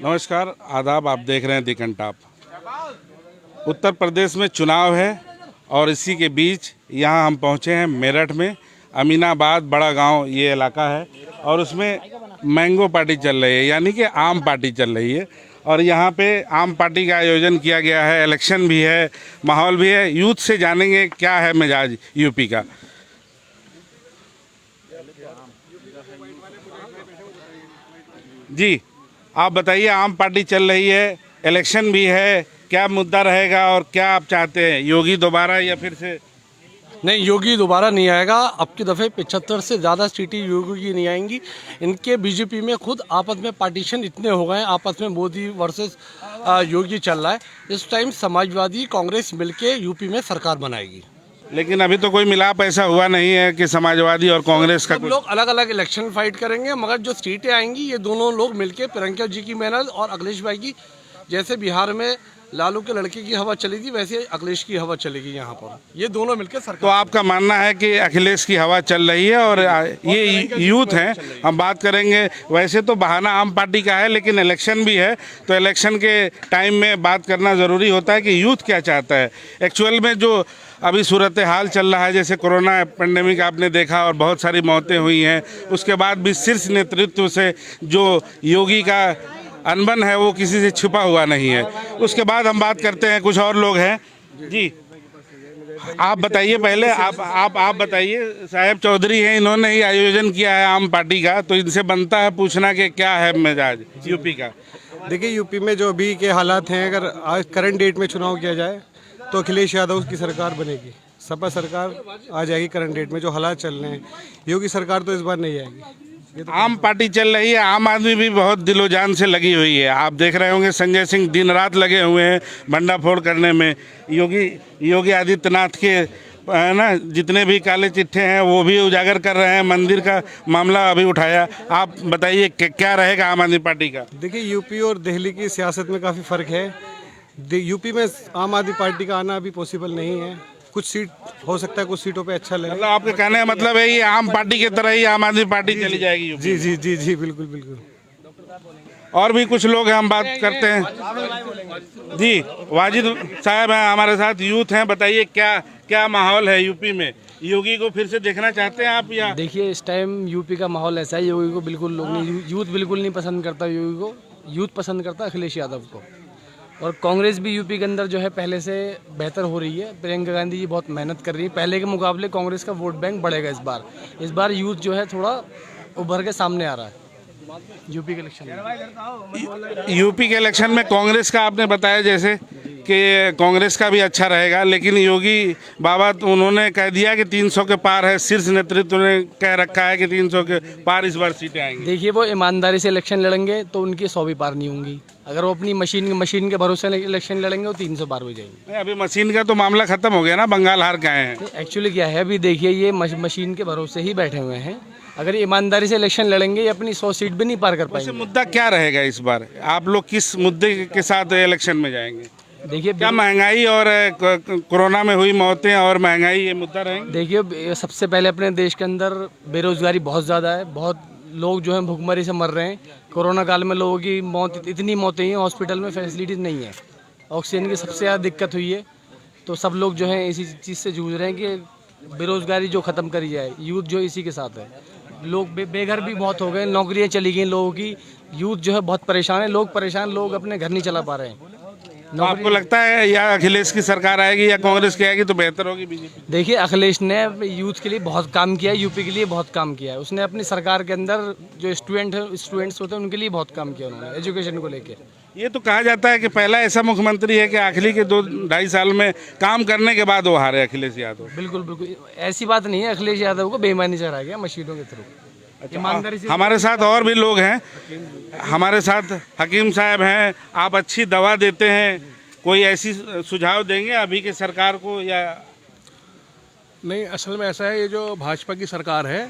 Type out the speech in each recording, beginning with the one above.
नमस्कार, आदाब। आप देख रहे हैं दी कंटाप। उत्तर प्रदेश में चुनाव है और इसी के बीच यहाँ हम पहुँचे हैं मेरठ में। अमीनाबाद बड़ा गांव ये इलाका है और उसमें मैंगो पार्टी चल रही है, यानी कि आम पार्टी चल रही है। और यहाँ पे आम पार्टी का आयोजन किया गया है, इलेक्शन भी है, माहौल भी है। यूथ से जानेंगे क्या है मिजाज यूपी का। जी, आप बताइए, आम पार्टी चल रही है, इलेक्शन भी है, क्या मुद्दा रहेगा और क्या आप चाहते हैं, योगी दोबारा या फिर से? नहीं, योगी दोबारा नहीं आएगा। अब की दफ़े 75 से ज़्यादा सीटें योगी की नहीं आएंगी। इनके बीजेपी में खुद आपस में पार्टीशन इतने हो गए हैं, आपस में मोदी वर्सेस योगी चल रहा है। इस टाइम समाजवादी कांग्रेस मिलके यूपी में सरकार बनाएगी। लेकिन अभी तो कोई मिलाप ऐसा हुआ नहीं है कि समाजवादी और कांग्रेस का सब लोग अलग अलग इलेक्शन फाइट करेंगे, मगर जो सीटें आएंगी ये दोनों लोग मिलके, प्रियंका जी की मेहनत और अखिलेश भाई की, जैसे बिहार में लालू के लड़के की हवा चली थी वैसे अखिलेश की हवा चलेगी यहाँ पर। ये दोनों मिलकर सरकार। तो आपका मानना है कि अखिलेश की हवा चल रही है और ये यूथ हैं। हम बात करेंगे, वैसे तो बहाना आम पार्टी का है, लेकिन इलेक्शन भी है, तो इलेक्शन के टाइम में बात करना ज़रूरी होता है कि यूथ क्या चाहता है। एक्चुअल में जो अभी सूरत हाल चल रहा है, जैसे कोरोना पेंडेमिक आपने देखा और बहुत सारी मौतें हुई हैं, उसके बाद भी शीर्ष नेतृत्व से जो योगी का अनबन है वो किसी से छुपा हुआ नहीं है। उसके बाद हम बात करते हैं, कुछ और लोग हैं। जी, आप बताइए पहले, आप बताइए। साहेब चौधरी हैं, इन्होंने ही आयोजन किया है आम पार्टी का, तो इनसे बनता है पूछना कि क्या है मिजाज यूपी का। देखिए, यूपी में जो अभी के हालात हैं, अगर आज करंट डेट में चुनाव किया जाए तो अखिलेश यादव की सरकार बनेगी, सपा सरकार आ जाएगी। करंट डेट में जो हालात चल रहे हैं, योगी सरकार तो इस बार नहीं आएगी। आम पार्टी चल रही है, आम आदमी भी बहुत दिलो जान से लगी हुई है। आप देख रहे होंगे संजय सिंह दिन रात लगे हुए हैं भंडाफोड़ करने में। योगी आदित्यनाथ के है ना, जितने भी काले चिट्ठे हैं वो भी उजागर कर रहे हैं। मंदिर का मामला अभी उठाया। आप बताइए क्या रहेगा आम आदमी पार्टी का? देखिए, यूपी और दिल्ली की सियासत में काफ़ी फ़र्क है। यूपी में आम आदमी पार्टी का आना अभी पॉसिबल नहीं है। कुछ सीट हो सकता है, कुछ सीटों पे अच्छा लगे। मतलब आपके कहने का मतलब है ये आम पार्टी की तरह ही आम आदमी पार्टी चली जाएगी यूपी? जी जी जी जी, बिल्कुल बिल्कुल। और भी कुछ लोग हैं, हम बात करते हैं। जी, वाजिद साहब हैं हमारे साथ, यूथ हैं। बताइए क्या माहौल है यूपी में? योगी को फिर से देखना चाहते हैं आप या? देखिए, इस टाइम यूपी का माहौल ऐसा है, योगी को बिल्कुल लोग नहीं, यूथ बिल्कुल नहीं पसंद करता योगी को। यूथ पसंद करता अखिलेश यादव को। और कांग्रेस भी यूपी के अंदर जो है पहले से बेहतर हो रही है। प्रियंका गांधी जी बहुत मेहनत कर रही है। पहले के मुकाबले कांग्रेस का वोट बैंक बढ़ेगा इस बार यूथ जो है थोड़ा उभर के सामने आ रहा है यूपी के इलेक्शन में। यूपी के इलेक्शन में कांग्रेस का आपने बताया जैसे कि कांग्रेस का भी अच्छा रहेगा, लेकिन योगी बाबा तो उन्होंने कह दिया कि 300 के पार है। शीर्ष नेतृत्व ने कह रखा है कि 300 के पार इस बार सीटें आएंगी। देखिए, वो ईमानदारी से इलेक्शन लड़ेंगे तो उनकी 100 भी पार नहीं होंगी। अगर वो अपनी मशीन के भरोसे इलेक्शन लड़ेंगे तो 300 पार हो जाएंगे। अभी मशीन का तो मामला खत्म हो गया ना, बंगाल हार गए हैं। एक्चुअली क्या है, अभी देखिए ये मशीन के भरोसे ही बैठे हुए हैं। अगर ईमानदारी से इलेक्शन लड़ेंगे, ये अपनी 100 सीट भी नहीं पार कर पाएंगे। मुद्दा क्या रहेगा इस बार? आप लोग किस मुद्दे के साथ इलेक्शन में जाएंगे? देखिए, क्या महंगाई और कोरोना में हुई मौतें और महंगाई ये मुद्दा रहेंगे? देखिए, सबसे पहले अपने देश के अंदर बेरोजगारी बहुत ज़्यादा है। बहुत लोग जो हैं भूखमरी से मर रहे हैं। कोरोना काल में लोगों की इतनी मौतें हुई हैं, हॉस्पिटल में फैसिलिटीज़ नहीं है, ऑक्सीजन की सबसे ज़्यादा दिक्कत हुई है। तो सब लोग जो हैं इसी चीज़ से जूझ रहे हैं कि बेरोजगारी जो ख़त्म करी जाए। यूथ जो इसी के साथ है। लोग बेघर भी बहुत हो गए, नौकरियां चली गई लोगों की। यूथ जो है बहुत परेशान है, लोग अपने घर नहीं चला पा रहे हैं। तो आपको लगता है या अखिलेश की सरकार आएगी या कांग्रेस की आएगी तो बेहतर होगी बीजेपी? देखिए, अखिलेश ने यूथ के लिए बहुत काम किया है, यूपी के लिए बहुत काम किया है। उसने अपनी सरकार के अंदर जो स्टूडेंट्स होते हैं उनके लिए बहुत काम किया उन्होंने, एजुकेशन को लेकर। ये तो कहा जाता है कि पहला ऐसा मुख्यमंत्री है कि आखिरी के 2-2.5 साल में काम करने के बाद वो हारे, अखिलेश यादव। बिल्कुल बिल्कुल ऐसी बात नहीं है। अखिलेश यादव को बेईमानी से हराया गया मशीनों के थ्रू। हमारे साथ और भी लोग हैं। हमारे साथ हकीम साहब हैं। आप अच्छी दवा देते हैं, कोई ऐसी सुझाव देंगे अभी की सरकार को या? नहीं, असल में ऐसा है, ये जो भाजपा की सरकार है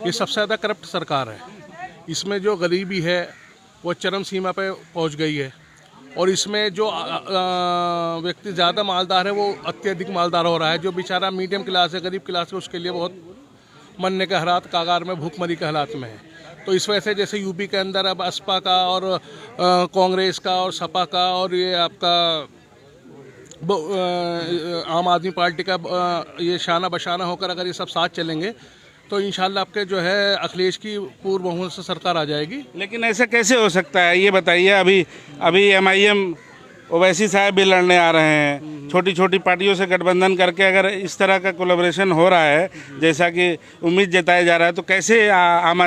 ये सबसे ज़्यादा करप्ट सरकार है। इसमें जो गरीबी है वो चरम सीमा पे पहुंच गई है, और इसमें जो व्यक्ति ज़्यादा मालदार है वो अत्यधिक मालदार हो रहा है। जो बेचारा मीडियम क्लास है, गरीब क्लास है, उसके लिए बहुत मरने के हालात, कागार में भूखमरी के हालात में है। तो इस वजह से जैसे यूपी के अंदर अब असपा का और कांग्रेस का और सपा का और ये आपका आम आदमी पार्टी का ये शाना बशाना होकर अगर ये सब साथ चलेंगे तो इंशाल्लाह आपके जो है अखिलेश की पूर्ण बहुमत से सरकार आ जाएगी। लेकिन ऐसा कैसे हो सकता है, ये बताइए। अभी अभी MIM ओवैसी साहब भी लड़ने आ रहे हैं, छोटी छोटी पार्टियों से गठबंधन करके अगर इस तरह का कोलैबोरेशन हो रहा है जैसा कि उम्मीद जताया जा रहा है, तो कैसे आम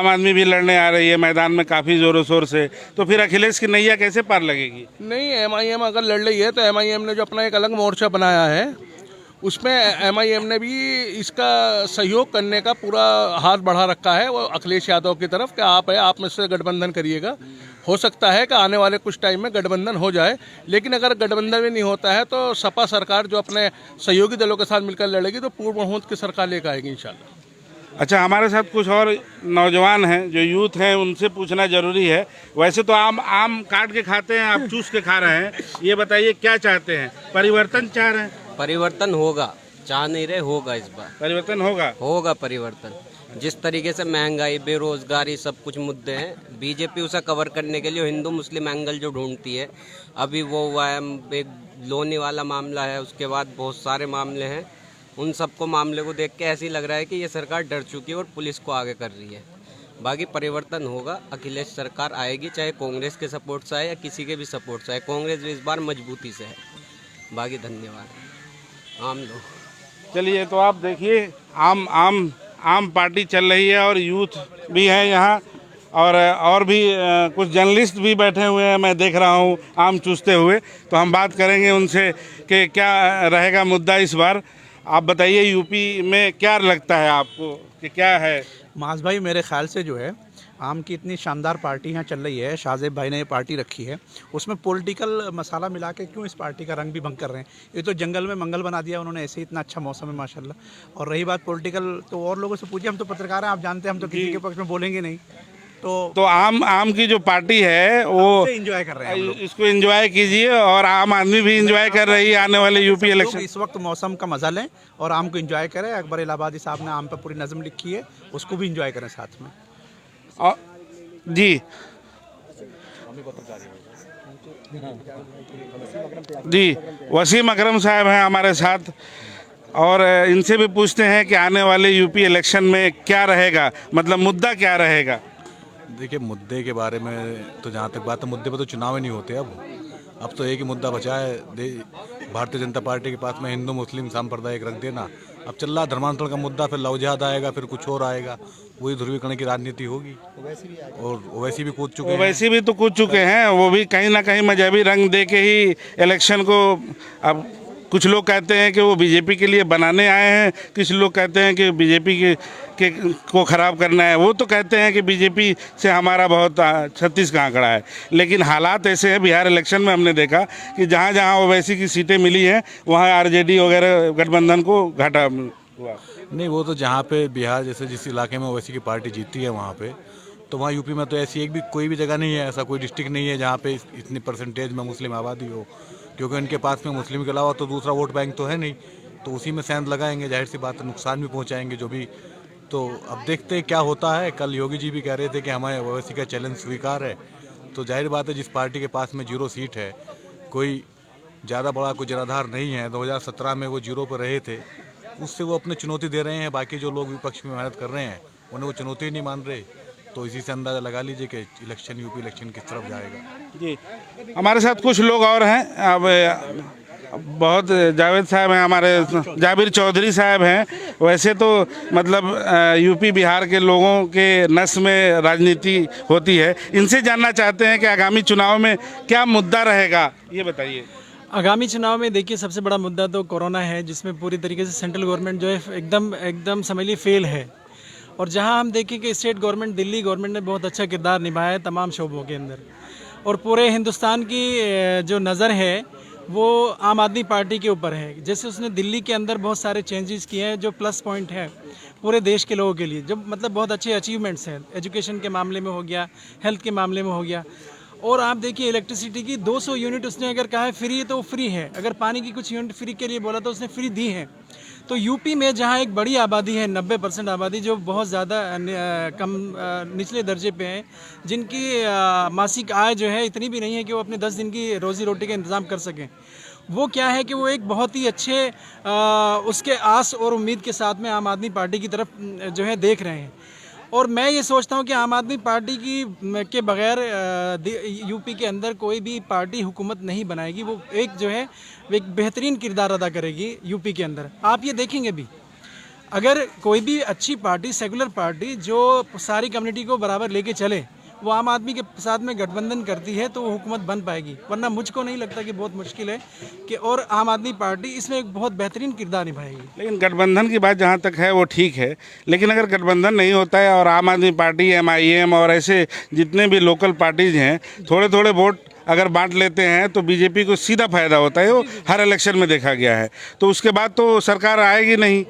आदमी भी लड़ने आ रही है मैदान में काफ़ी ज़ोरों शोर से, तो फिर अखिलेश की नैया कैसे पार लगेगी? नहीं, MIM अगर लड़ रही है तो MIM ने जो अपना एक अलग मोर्चा बनाया है उसमें MIM ने भी इसका सहयोग करने का पूरा हाथ बढ़ा रखा है वो अखिलेश यादव की तरफ कि आप मुझसे गठबंधन करिएगा। हो सकता है कि आने वाले कुछ टाइम में गठबंधन हो जाए, लेकिन अगर गठबंधन भी नहीं होता है तो सपा सरकार जो अपने सहयोगी दलों के साथ मिलकर लड़ेगी तो पूर्ण बहुमत की सरकार लेकर आएगी इंशाल्लाह। अच्छा, हमारे साथ कुछ और नौजवान हैं जो यूथ हैं, उनसे पूछना जरूरी है। वैसे तो आम काट के खाते हैं, आप चूस के खा रहे हैं, ये बताइए क्या चाहते हैं? परिवर्तन चाह रहे हैं? परिवर्तन होगा, चाह नहीं रहे, होगा इस बार परिवर्तन होगा परिवर्तन। जिस तरीके से महंगाई, बेरोजगारी, सब कुछ मुद्दे हैं, बीजेपी उसे कवर करने के लिए हिंदू मुस्लिम एंगल जो ढूंढती है, अभी वो हुआ है, एक लोनी वाला मामला है, उसके बाद बहुत सारे मामले हैं, उन सबको मामले को देख के ऐसे ही लग रहा है कि ये सरकार डर चुकी है और पुलिस को आगे कर रही है। बाकी परिवर्तन होगा, अखिलेश सरकार आएगी, चाहे कांग्रेस के सपोर्ट से आए या किसी के भी सपोर्ट से आए। कांग्रेस भी इस बार मजबूती से है। बाकी धन्यवाद। आम लोग चलिए, तो आप देखिए आम पार्टी चल रही है और यूथ भी है यहाँ, और भी कुछ जर्नलिस्ट भी बैठे हुए हैं, मैं देख रहा हूँ आम चूसते हुए। तो हम बात करेंगे उनसे कि क्या रहेगा मुद्दा इस बार। आप बताइए, यूपी में क्या लगता है आपको कि क्या है? मास भाई, मेरे ख्याल से जो है आम की इतनी शानदार पार्टी यहाँ चल रही है, शाहजेब भाई ने ये पार्टी रखी है, उसमें पॉलिटिकल मसाला मिला के क्यों इस पार्टी का रंग भी भंग कर रहे हैं? ये तो जंगल में मंगल बना दिया उन्होंने, ऐसे ही इतना अच्छा मौसम है माशाल्लाह। और रही बात पॉलिटिकल, तो और लोगों से पूछिए, हम तो पत्रकार हैं, आप जानते हैं, हम तो किसी के पक्ष में बोलेंगे नहीं। तो आम की जो पार्टी है वो एंजॉय कर रहे हैं हम लोग। इसको एंजॉय कीजिए, और आम आदमी भी एंजॉय कर रही है आने वाले यूपी इलेक्शन। इस वक्त मौसम का मजा लें और आम को एंजॉय करें। अकबर इलाहाबादी साहब ने आम पर पूरी नज़म लिखी है, उसको भी एंजॉय करें साथ में। जी, वसीम अकरम साहब हैं हमारे साथ, और इनसे भी पूछते हैं कि आने वाले यूपी इलेक्शन में क्या रहेगा, मतलब मुद्दा क्या रहेगा। देखिए, मुद्दे के बारे में तो जहाँ तक बात है, मुद्दे पर तो चुनाव ही नहीं होते अब तो एक ही मुद्दा बचा है भारतीय जनता पार्टी के पास में, हिंदू मुस्लिम सांप्रदायिक रख देना। अब चल रहा धर्मांतरण का मुद्दा, फिर लव जिहाद आएगा, फिर कुछ और आएगा, वही ध्रुवीकरण की राजनीति होगी। और ओवैसी भी कूद चुके हैं, ओवैसी भी तो कूद चुके हैं, वो भी कहीं ना कहीं मजहबी रंग दे के ही इलेक्शन को, अब कुछ लोग कहते हैं कि वो बीजेपी के लिए बनाने आए हैं, कुछ लोग कहते हैं कि बीजेपी को ख़राब करना है। वो तो कहते हैं कि बीजेपी से हमारा बहुत 36 का आंकड़ा है, लेकिन हालात ऐसे हैं। बिहार इलेक्शन में हमने देखा कि जहाँ जहाँ ओवैसी की सीटें मिली हैं वहाँ आरजेडी वगैरह गठबंधन को घाटा हुआ। नहीं, वो तो जहाँ पे बिहार जैसे जिस इलाके में ओवैसी की पार्टी जीती है वहाँ पे, तो वहाँ यूपी में तो ऐसी एक भी कोई भी जगह नहीं है, ऐसा कोई डिस्ट्रिक्ट नहीं है जहाँ पे इतनी परसेंटेज में मुस्लिम आबादी हो, क्योंकि उनके पास में मुस्लिम के अलावा तो दूसरा वोट बैंक तो है नहीं, तो उसी में सेंध लगाएंगे, जाहिर सी बात है नुकसान भी पहुँचाएंगे जो भी। तो अब देखते हैं क्या होता है। कल योगी जी भी कह रहे थे कि हमारे ओवैसी का चैलेंज स्वीकार है, तो जाहिर बात है जिस पार्टी के पास में 0 सीट है, कोई ज़्यादा बड़ा कोई जनाधार नहीं है, 2017 में वो 0 पर रहे थे, उससे वो अपने चुनौती दे रहे हैं। बाकी जो लोग विपक्ष में मेहनत कर रहे हैं उन्हें वो चुनौती नहीं मान रहे, तो इसी से अंदाज़ा लगा लीजिए कि यूपी इलेक्शन किस तरफ जाएगा। जी, हमारे साथ कुछ लोग और हैं। अब बहुत जावेद साहब हैं, हमारे जाबिर चौधरी साहब हैं। वैसे तो मतलब यूपी बिहार के लोगों के नस में राजनीति होती है, इनसे जानना चाहते हैं कि आगामी चुनाव में क्या मुद्दा रहेगा, ये बताइए। आगामी चुनाव में देखिए, सबसे बड़ा मुद्दा तो कोरोना है, जिसमें पूरी तरीके से सेंट्रल गवर्नमेंट जो है एकदम समझ लीजिए फेल है। और जहां हम देखें कि स्टेट गवर्नमेंट, दिल्ली गवर्नमेंट ने बहुत अच्छा किरदार निभाया है तमाम शोबों के अंदर, और पूरे हिंदुस्तान की जो नज़र है वो आम आदमी पार्टी के ऊपर है। जैसे उसने दिल्ली के अंदर बहुत सारे चेंजेस किए हैं जो प्लस पॉइंट है पूरे देश के लोगों के लिए, जो मतलब बहुत अच्छे अचीवमेंट्स हैं। एजुकेशन के मामले में हो गया, हेल्थ के मामले में हो गया। और आप देखिए, इलेक्ट्रिसिटी की 200 यूनिट उसने अगर कहा है फ्री, तो फ्री है। अगर पानी की कुछ यूनिट फ्री के लिए बोला तो उसने फ्री दी है। तो यूपी में जहाँ एक बड़ी आबादी है 90% आबादी जो बहुत ज़्यादा कम निचले दर्जे पे है, जिनकी मासिक आय जो है इतनी भी नहीं है कि वो अपने 10 दिन की रोज़ी रोटी का इंतज़ाम कर सकें, वो क्या है कि वो एक बहुत ही अच्छे उसके आस और उम्मीद के साथ में आम आदमी पार्टी की तरफ जो है देख रहे हैं। और मैं ये सोचता हूँ कि आम आदमी पार्टी के बगैर यूपी के अंदर कोई भी पार्टी हुकूमत नहीं बनाएगी। वो एक जो है एक बेहतरीन किरदार अदा करेगी यूपी के अंदर। आप ये देखेंगे भी, अगर कोई भी अच्छी पार्टी, सेकुलर पार्टी जो सारी कम्युनिटी को बराबर लेके चले, वो आम आदमी के साथ में गठबंधन करती है तो वो हुकूमत बन पाएगी। वरना मुझको नहीं लगता कि बहुत मुश्किल है कि, और आम आदमी पार्टी इसमें एक बहुत बेहतरीन किरदार निभाएगी। लेकिन गठबंधन की बात जहाँ तक है वो ठीक है, लेकिन अगर गठबंधन नहीं होता है और आम आदमी पार्टी, MIM और ऐसे जितने भी लोकल पार्टीज हैं थोड़े थोड़े वोट अगर बांट लेते हैं तो बीजेपी को सीधा फायदा होता है। वो हर इलेक्शन में देखा गया है। तो उसके बाद तो सरकार आएगी नहीं।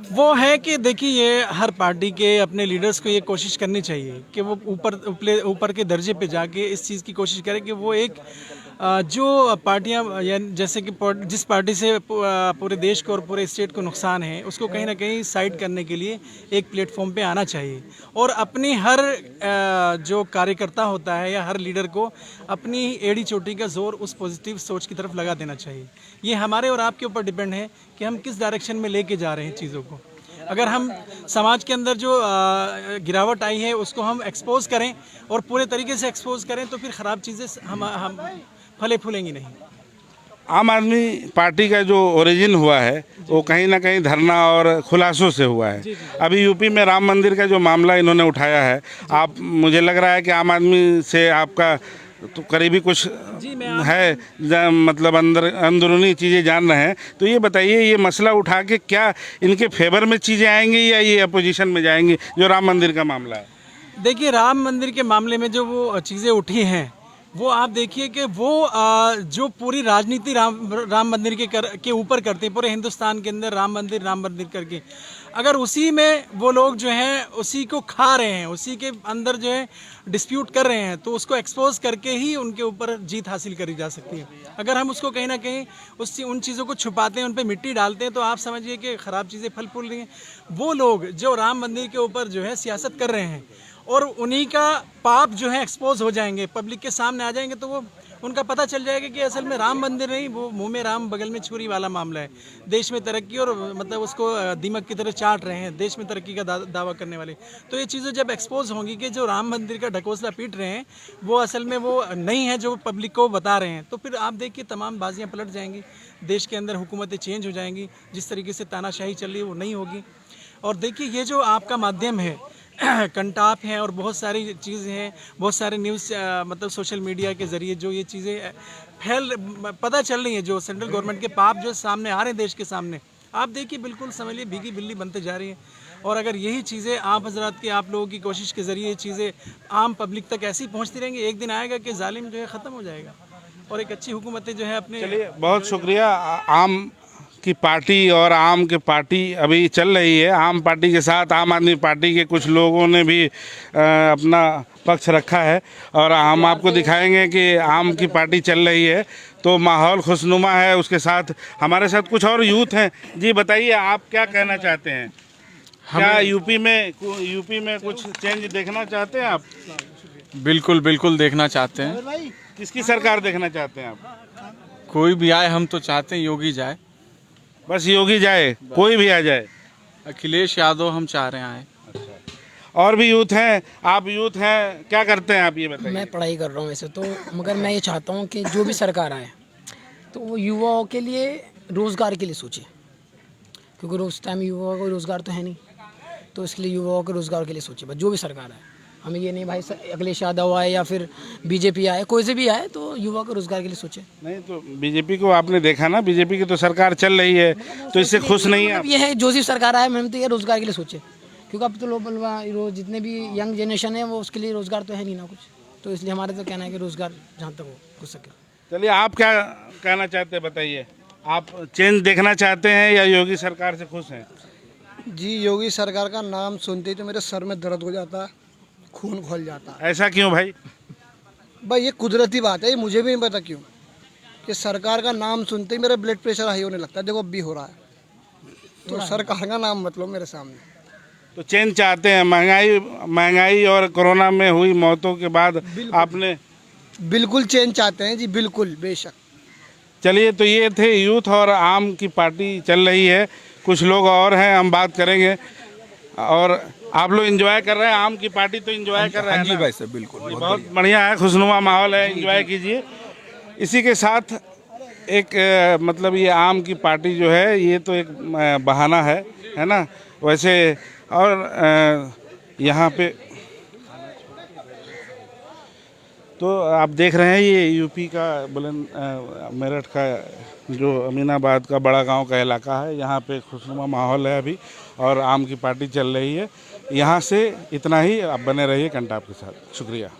वो है कि देखिए, ये हर पार्टी के अपने लीडर्स को ये कोशिश करनी चाहिए कि वो ऊपर के दर्जे पे जाके इस चीज़ की कोशिश करें कि वो एक जो पार्टियां, या जैसे कि जिस पार्टी से पूरे देश को और पूरे स्टेट को नुकसान है, उसको कहीं ना कहीं साइड करने के लिए एक प्लेटफॉर्म पे आना चाहिए। और अपनी हर जो कार्यकर्ता होता है या हर लीडर को अपनी एड़ी चोटी का जोर उस पॉजिटिव सोच की तरफ लगा देना चाहिए। ये हमारे और आपके ऊपर डिपेंड है कि हम किस डायरेक्शन में लेके जा रहे हैं चीज़ों को। अगर हम समाज के अंदर जो गिरावट आई है उसको हम एक्सपोज करें और पूरे तरीके से एक्सपोज करें तो फिर ख़राब चीज़ें हम फले फूलेंगी नहीं। आम आदमी पार्टी का जो ओरिजिन हुआ है वो कहीं ना कहीं धरना और खुलासों से हुआ है। अभी यूपी में राम मंदिर का जो मामला इन्होंने उठाया है, आप, मुझे लग रहा है कि आम आदमी से आपका तो करीबी कुछ है, मतलब अंदरूनी चीज़ें जान रहे हैं। तो ये बताइए, ये मसला उठा के क्या इनके फेवर में चीज़ें आएंगी या ये अपोजिशन में जाएंगी, जो राम मंदिर का मामला है? देखिए, राम मंदिर के मामले में जो वो चीज़ें उठी हैं, वो आप देखिए कि वो जो पूरी राजनीति राम मंदिर के ऊपर करते हैं, पूरे हिंदुस्तान के अंदर राम मंदिर करके, अगर उसी में वो लोग जो हैं उसी को खा रहे हैं, उसी के अंदर जो है डिस्प्यूट कर रहे हैं, तो उसको एक्सपोज करके ही उनके ऊपर जीत हासिल करी जा सकती है। अगर हम उसको कहीं ना कहीं उन चीज़ों को छुपाते हैं, उन पर मिट्टी डालते हैं, तो आप समझिए कि ख़राब चीज़ें फल फूल रही हैं। वो लोग जो राम मंदिर के ऊपर जो है सियासत कर रहे हैं और उन्हीं का पाप जो है एक्सपोज हो जाएंगे, पब्लिक के सामने आ जाएंगे, तो वो उनका पता चल जाएगा कि असल में राम मंदिर नहीं, वो मुंह में राम बगल में छुरी वाला मामला है। देश में तरक्की और मतलब उसको दीमक की तरह चाट रहे हैं, देश में तरक्की का दावा करने वाले। तो ये चीज़ें जब एक्सपोज होंगी कि जो राम मंदिर का ढकोसला पीट रहे हैं वो असल में वो नहीं है जो पब्लिक को बता रहे हैं, तो फिर आप देखिए तमाम बाजियाँ पलट जाएंगी, देश के अंदर हुकूमतें चेंज हो जाएंगी, जिस तरीके से तानाशाही चल रही है वो नहीं होगी। और देखिए, ये जो आपका माध्यम है, कंटाप हैं और बहुत सारी चीज़ें हैं, बहुत सारे न्यूज़ मतलब सोशल मीडिया के ज़रिए जो ये चीज़ें पता चल रही हैं, जो सेंट्रल गवर्नमेंट के पाप जो सामने आ रहे हैं देश के सामने, आप देखिए बिल्कुल समझ लीजिए भीगी बिल्ली बनते जा रही हैं। और अगर यही चीज़ें आप हजरात की, आप लोगों की कोशिश के ज़रिए ये चीज़ें आम पब्लिक तक ऐसी पहुँचती रहेंगी, एक दिन आएगा कि जालिम जो है ख़त्म हो जाएगा और एक अच्छी हुकूमतें जो है अपने। चलिए, बहुत शुक्रिया। आम की पार्टी और आम की पार्टी अभी चल रही है। आम पार्टी के साथ आम आदमी पार्टी के कुछ लोगों ने भी अपना पक्ष रखा है और हम आपको दिखाएंगे कि आम की पार्टी चल रही है तो माहौल खुशनुमा है। उसके साथ हमारे साथ कुछ और यूथ हैं। जी बताइए, आप क्या कहना चाहते हैं? क्या यूपी में कुछ चेंज देखना चाहते हैं आप? बिल्कुल बिल्कुल देखना चाहते हैं। किसकी सरकार देखना चाहते हैं आप? कोई भी आए, हम तो चाहते हैं योगी जाए। बस योगी जाए, कोई भी आ जाए? अखिलेश यादव हम चाह रहे हैं आए। और भी यूथ हैं, आप यूथ हैं, क्या करते हैं आप, ये बताइए। मैं पढ़ाई कर रहा हूँ वैसे तो, मगर मैं ये चाहता हूँ कि जो भी सरकार आए तो वो युवाओं के लिए रोज़गार के लिए सोचे, क्योंकि उस टाइम युवाओं को रोज़गार तो है नहीं, तो इसलिए युवाओं के रोज़गार के लिए सोचे बस। जो भी सरकार आए, हमें ये नहीं भाई अखिलेश यादव आए या फिर बीजेपी आए, कोई से भी आए, तो युवा को रोज़गार के लिए सोचे। नहीं तो बीजेपी को आपने देखा ना, बीजेपी की तो सरकार चल रही है, तो इससे खुश नहीं है? ये है जो सी सरकार आए, मैम तो ये रोज़गार के लिए सोचे, क्योंकि अब तो लोग जितने भी यंग जनरेशन है वो उसके लिए रोज़गार तो है नहीं ना कुछ, तो इसलिए हमारे तो कहना है कि रोज़गार जहाँ तक हो सके। चलिए, आप क्या कहना चाहते हैं बताइए? आप चेंज देखना चाहते हैं या योगी सरकार से खुश हैं? जी, योगी सरकार का नाम सुनते ही तो मेरे सर में दर्द हो जाता है, खून खोल जाता है। ऐसा क्यों भाई? भाई ये कुदरती बात है, ये मुझे भी नहीं पता क्यों, कि सरकार का नाम सुनते ही मेरा ब्लड प्रेशर हाई होने लगता है। देखो अब भी हो रहा है। तो सरकार का नाम मत लो मेरे सामने। तो चेंज चाहते हैं? महंगाई और कोरोना में हुई मौतों के बाद आपने बिल्कुल चेंज चाहते हैं जी, बिल्कुल बेशक। चलिए, तो ये थे यूथ और आम की पार्टी चल रही है। कुछ लोग और हैं, हम बात करेंगे। और आप लोग एंजॉय कर रहे हैं? आम की पार्टी तो एंजॉय कर रहे हैं ना? भाई साहब बिल्कुल बहुत बढ़िया है, खुशनुमा माहौल है, एंजॉय कीजिए। इसी के साथ एक मतलब ये आम की पार्टी जो है ये तो एक बहाना है ना? वैसे और यहाँ पे तो आप देख रहे हैं ये यूपी का मेरठ का जो अमीनाबाद का बड़ा गांव का इलाका है। यहाँ पे खुशनुमा माहौल है अभी और आम की पार्टी चल रही है। यहाँ से इतना ही, आप बने रहिए कंटाप के साथ। शुक्रिया।